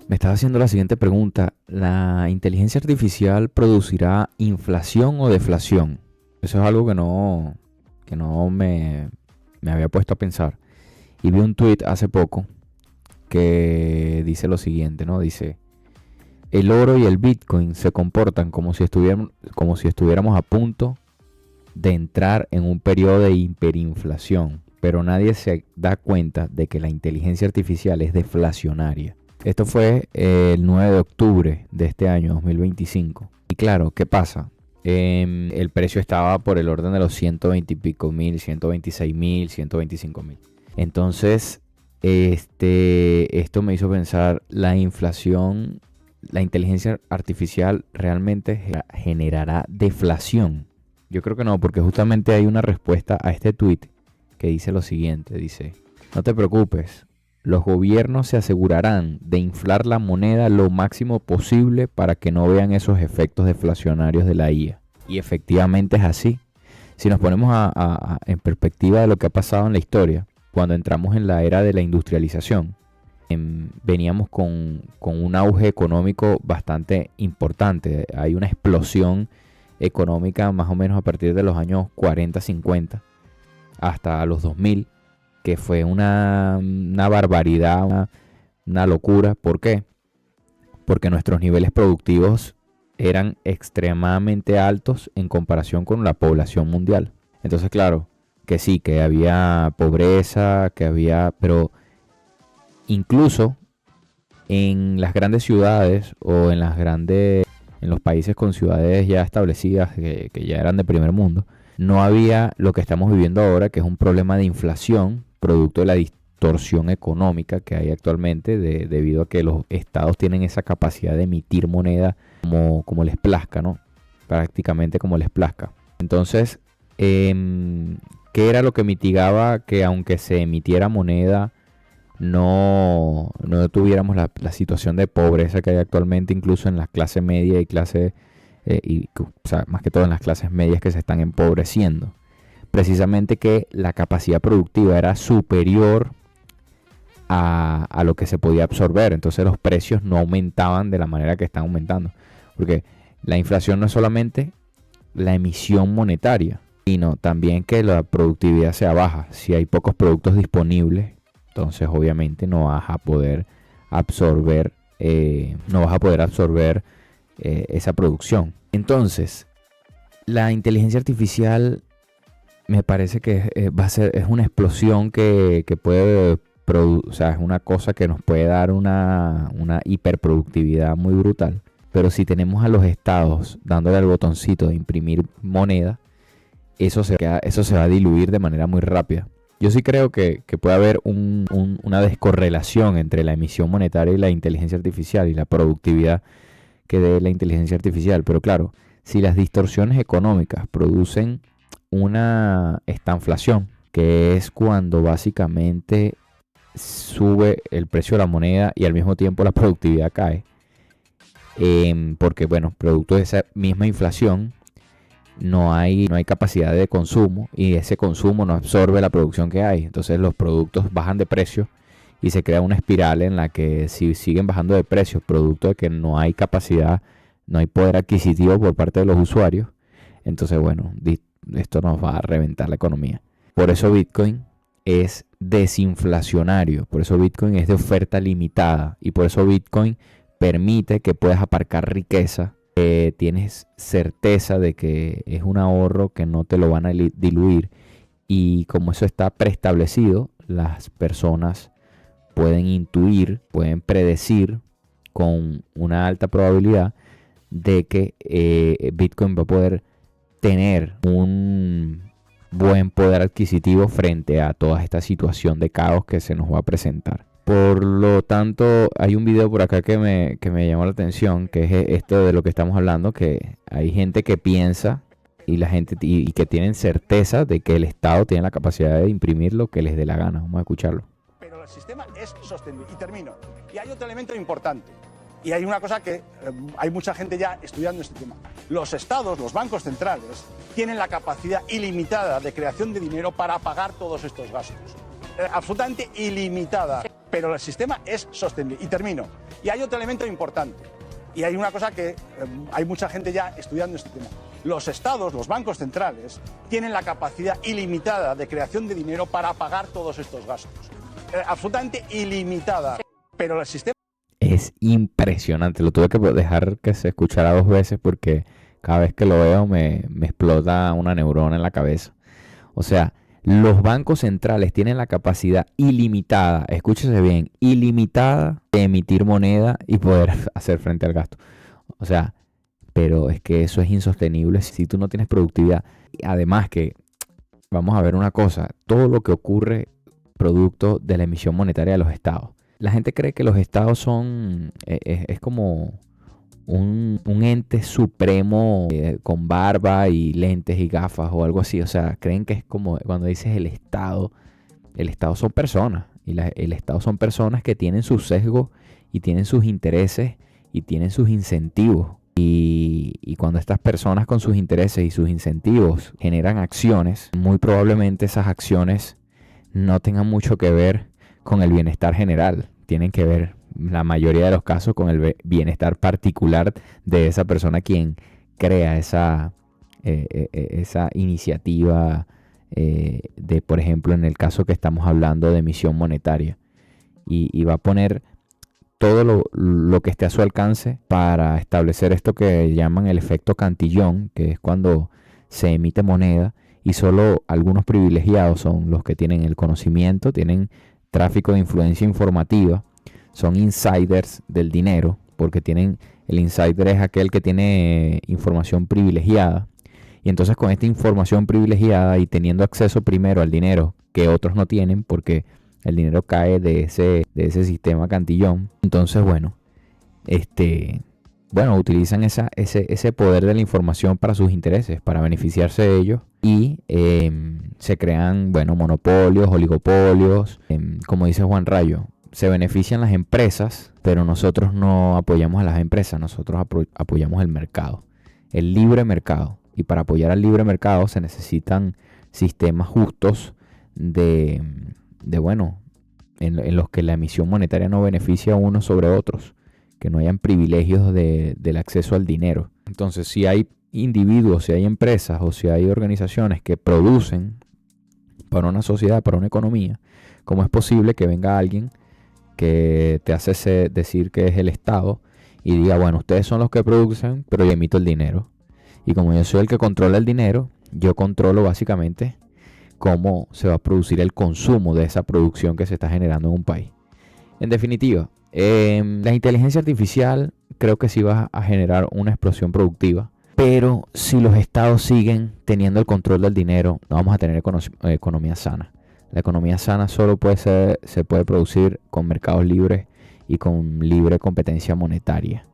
Me estaba haciendo la siguiente pregunta. ¿La inteligencia artificial producirá inflación o deflación? Eso es algo que no me había puesto a pensar. Y vi un tweet hace poco que dice lo siguiente, ¿no? Dice, el oro y el Bitcoin se comportan como si estuviéramos a punto de entrar en un periodo de hiperinflación, pero nadie se da cuenta de que la inteligencia artificial es deflacionaria. Esto fue el 9 de octubre de este año 2025. Y claro, ¿qué pasa? El precio estaba por el orden de los 120 y pico mil, 126 mil, 125 mil. Entonces, esto me hizo pensar, la inflación, la inteligencia artificial realmente generará deflación. Yo creo que no, porque justamente hay una respuesta a este tweet que dice lo siguiente, dice, no te preocupes, los gobiernos se asegurarán de inflar la moneda lo máximo posible para que no vean esos efectos deflacionarios de la IA. Y efectivamente es así. Si nos ponemos en perspectiva de lo que ha pasado en la historia, cuando entramos en la era de la industrialización, veníamos con un auge económico bastante importante. Hay una explosión económica más o menos a partir de los años 40, 50 hasta los 2000, que fue una barbaridad, una locura. ¿Por qué? Porque nuestros niveles productivos eran extremadamente altos en comparación con la población mundial. Entonces, claro, que sí, que había pobreza, pero incluso en las grandes ciudades o en los países con ciudades ya establecidas que ya eran de primer mundo, no había lo que estamos viviendo ahora, que es un problema de inflación producto de la distorsión económica que hay actualmente debido a que los estados tienen esa capacidad de emitir moneda como les plazca, ¿no? Prácticamente como les plazca. Entonces, ¿qué era lo que mitigaba que aunque se emitiera moneda no tuviéramos la situación de pobreza que hay actualmente, incluso en la clase media y o sea, más que todo en las clases medias que se están empobreciendo? Precisamente que la capacidad productiva era superior a lo que se podía absorber. Entonces los precios no aumentaban de la manera que están aumentando. Porque la inflación no es solamente la emisión monetaria, sino también que la productividad sea baja. Si hay pocos productos disponibles, entonces obviamente no vas a poder absorber esa producción. Entonces, la inteligencia artificial me parece que es una explosión que puede o sea, es una cosa que nos puede dar una hiperproductividad muy brutal. Pero si tenemos a los estados dándole al botoncito de imprimir moneda, eso se va a diluir de manera muy rápida. Yo sí creo que puede haber una descorrelación entre la emisión monetaria y la inteligencia artificial y la productividad que dé la inteligencia artificial. Pero claro, si las distorsiones económicas producen una estanflación, que es cuando básicamente sube el precio de la moneda y al mismo tiempo la productividad cae, porque bueno, producto de esa misma inflación no hay capacidad de consumo y ese consumo no absorbe la producción que hay. Entonces los productos bajan de precio y se crea una espiral en la que si siguen bajando de precio producto de que no hay capacidad, no hay poder adquisitivo por parte de los usuarios, entonces bueno, esto nos va a reventar la economía. Por eso Bitcoin es desinflacionario, por eso Bitcoin es de oferta limitada y por eso Bitcoin permite que puedas aparcar riqueza. Tienes certeza de que es un ahorro que no te lo van a diluir, y como eso está preestablecido, las personas pueden intuir, pueden predecir con una alta probabilidad de que Bitcoin va a poder tener un buen poder adquisitivo frente a toda esta situación de caos que se nos va a presentar. Por lo tanto, hay un video por acá que me llamó la atención, que es esto de lo que estamos hablando, que hay gente que piensa y que tienen certeza de que el Estado tiene la capacidad de imprimir lo que les dé la gana. Vamos a escucharlo. Pero el sistema es sostenible. Y termino. Y hay otro elemento importante. Y hay una cosa que hay mucha gente ya estudiando este tema. Los estados, los bancos centrales, tienen la capacidad ilimitada de creación de dinero para pagar todos estos gastos. Absolutamente ilimitada. pero el sistema es sostenible. Y termino. Y hay otro elemento importante. Y hay una cosa que hay mucha gente ya estudiando este tema. Los estados, los bancos centrales, tienen la capacidad ilimitada de creación de dinero para pagar todos estos gastos. Absolutamente ilimitada. Pero el sistema... Es impresionante. Lo tuve que dejar que se escuchara 2 veces porque cada vez que lo veo me explota una neurona en la cabeza. O sea, los bancos centrales tienen la capacidad ilimitada, escúchese bien, ilimitada de emitir moneda y poder hacer frente al gasto. O sea, pero es que eso es insostenible si tú no tienes productividad. Además que, vamos a ver una cosa, todo lo que ocurre producto de la emisión monetaria de los estados. La gente cree que los estados son, es como un ente supremo con barba y lentes y gafas o algo así. O sea, creen que es como cuando dices el Estado son personas. Y el Estado son personas que tienen sus sesgos y tienen sus intereses y tienen sus incentivos. Y cuando estas personas con sus intereses y sus incentivos generan acciones, muy probablemente esas acciones no tengan mucho que ver con el bienestar general. Tienen que ver, la mayoría de los casos, con el bienestar particular de esa persona quien crea esa iniciativa de, por ejemplo, en el caso que estamos hablando de emisión monetaria. Y va a poner todo lo que esté a su alcance para establecer esto que llaman el efecto Cantillon, que es cuando se emite moneda y solo algunos privilegiados son los que tienen el conocimiento, tienen tráfico de influencia informativa, son insiders del dinero, porque el insider es aquel que tiene información privilegiada, y entonces con esta información privilegiada y teniendo acceso primero al dinero que otros no tienen, porque el dinero cae de ese sistema Cantillon, entonces utilizan ese poder de la información para sus intereses, para beneficiarse de ellos, y se crean, monopolios, oligopolios. Como dice Juan Rayo, se benefician las empresas, pero nosotros no apoyamos a las empresas, nosotros apoyamos el mercado, el libre mercado. Y para apoyar al libre mercado se necesitan sistemas justos en los que la emisión monetaria no beneficia a unos sobre otros, que no hayan privilegios del acceso al dinero. Entonces, si hay individuos, si hay empresas o si hay organizaciones que producen para una sociedad, para una economía, ¿cómo es posible que venga alguien que te hace decir que es el Estado y diga, ustedes son los que producen, pero yo emito el dinero? Y como yo soy el que controla el dinero, yo controlo básicamente cómo se va a producir el consumo de esa producción que se está generando en un país. En definitiva, la inteligencia artificial creo que sí va a generar una explosión productiva, pero si los estados siguen teniendo el control del dinero, no vamos a tener economía sana. La economía sana solo se puede producir con mercados libres y con libre competencia monetaria.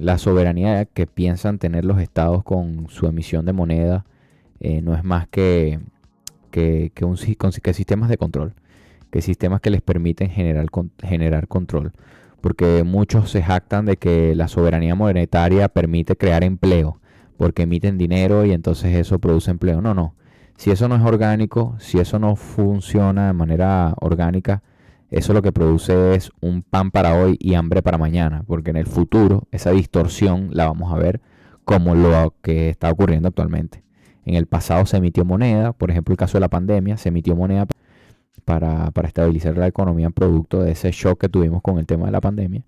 La soberanía que piensan tener los estados con su emisión de moneda no es más que sistemas de control, que sistemas que les permiten generar control, porque muchos se jactan de que la soberanía monetaria permite crear empleo, porque emiten dinero y entonces eso produce empleo. No. Si eso no es orgánico, si eso no funciona de manera orgánica, eso lo que produce es un pan para hoy y hambre para mañana, porque en el futuro esa distorsión la vamos a ver como lo que está ocurriendo actualmente. En el pasado se emitió moneda, por ejemplo el caso de la pandemia, se emitió moneda para estabilizar la economía producto de ese shock que tuvimos con el tema de la pandemia.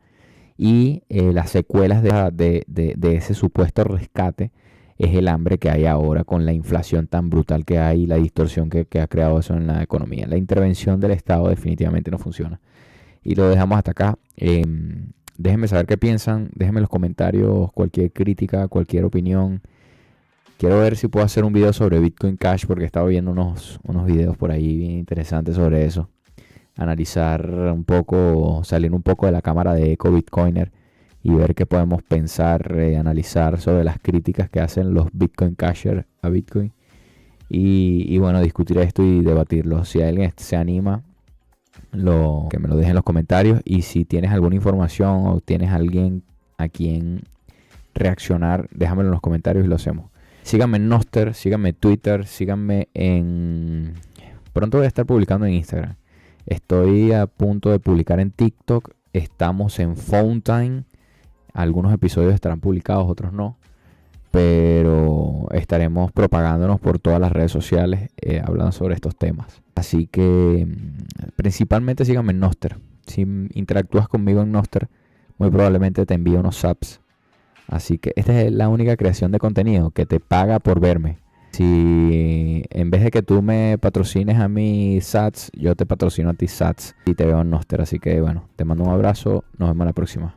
Y las secuelas de ese supuesto rescate es el hambre que hay ahora con la inflación tan brutal que hay y la distorsión que ha creado eso en la economía. La intervención del Estado definitivamente no funciona. Y lo dejamos hasta acá. Déjenme saber qué piensan, déjenme en los comentarios cualquier crítica, cualquier opinión. Quiero ver si puedo hacer un video sobre Bitcoin Cash porque he estado viendo unos videos por ahí bien interesantes sobre eso. Analizar un poco, salir un poco de la cámara de Eco Bitcoiner y ver qué podemos pensar, analizar sobre las críticas que hacen los Bitcoin Cashers a Bitcoin. Y discutir esto y debatirlo. Si alguien se anima, que me lo deje en los comentarios. Y si tienes alguna información o tienes alguien a quien reaccionar, déjamelo en los comentarios y lo hacemos. Síganme en Nostr, síganme en Twitter, síganme en... Pronto voy a estar publicando en Instagram. Estoy a punto de publicar en TikTok. Estamos en Fountain. Algunos episodios estarán publicados, otros no. Pero estaremos propagándonos por todas las redes sociales hablando sobre estos temas. Así que principalmente síganme en Nostr. Si interactúas conmigo en Nostr, muy probablemente te envío unos subs. Así que esta es la única creación de contenido que te paga por verme. Si en vez de que tú me patrocines a mí Sats, yo te patrocino a ti Sats y te veo en Nostr. Así que bueno, te mando un abrazo. Nos vemos la próxima.